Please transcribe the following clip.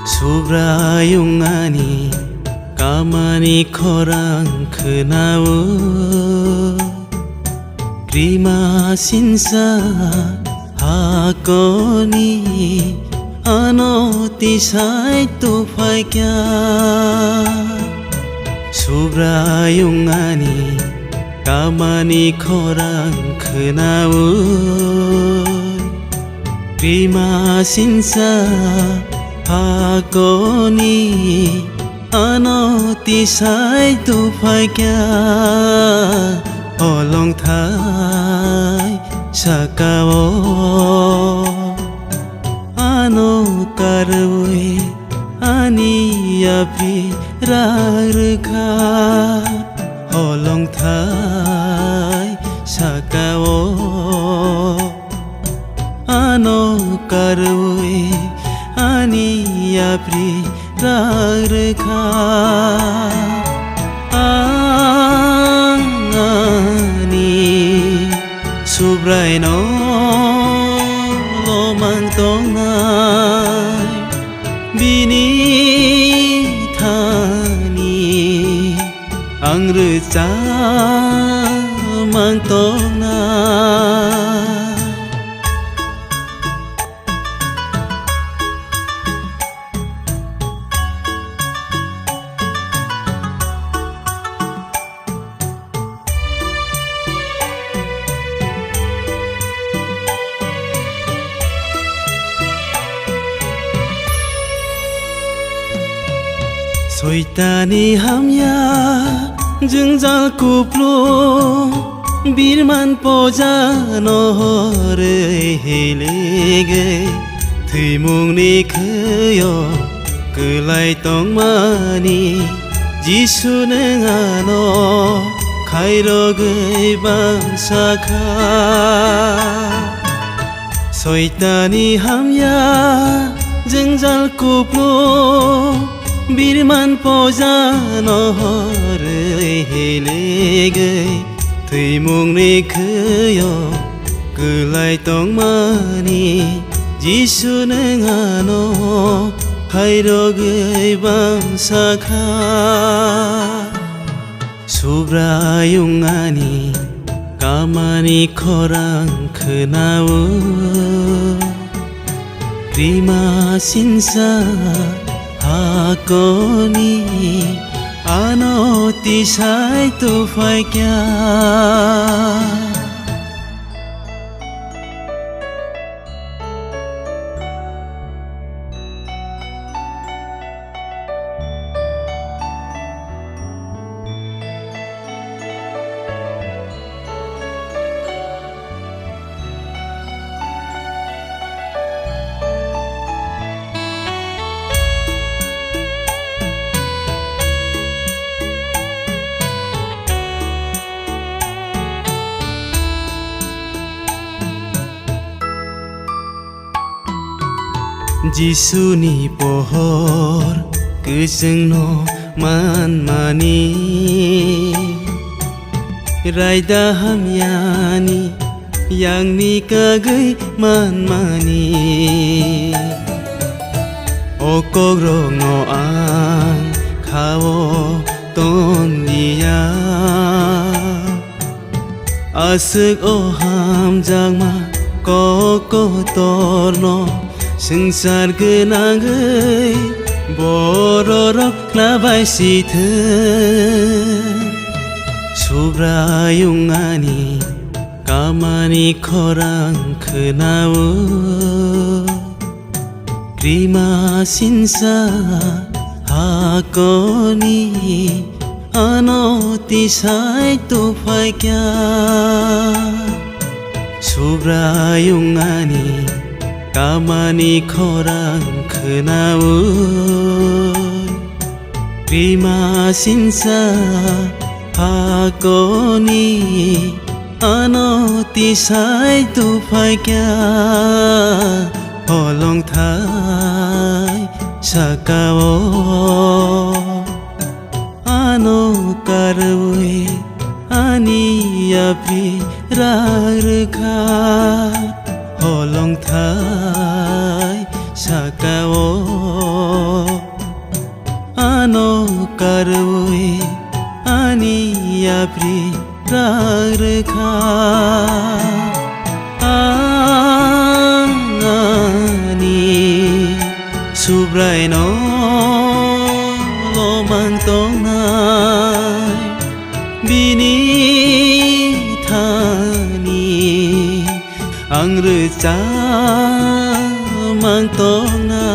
수브라용하니 까마니 커랑 크나우 Prima sinsa hakoni ano tisay tu phai kya Subrayungani kamani khorang khnau Prima sinsa hakoni ano tisay tu phai kya Long thai sakao ano karwe ani api rarkha long thai sakao ano karwe ani api rarkha Subray no lo mang tong nai bini thani ang rư cha mang tong nai Soitani hamya jenggal kuplo birman poja no hore helege thimung ni khyo kelai tong mani jisu nengano khairo gai bangsa kha Soitani hamya jenggal kuplo Birman poja no hore helege thimung ni khyo kelai tong mani jisu nengano khairo gai bangsa kha Subrayungani kamani khorang khnau Prima sinsa hakoni ano tisay tu phai kya Jisuni pohor kesengno man mani Raida hamyani yang ni kagai man mani Okogro ngo ang kao ton dia Asik oham jangma koko torno Sengsar genangai bororok nabai sithe Subrayungani kamani khorang khnau Prima sinsa hakoni ano tisay tu phai kya Subrayungani kamani khorang khnau Prima sinsa hakoni ano tisay tu phai kya long thai sakao ano karwe ani api rarkha long thai sakao cha mang to nga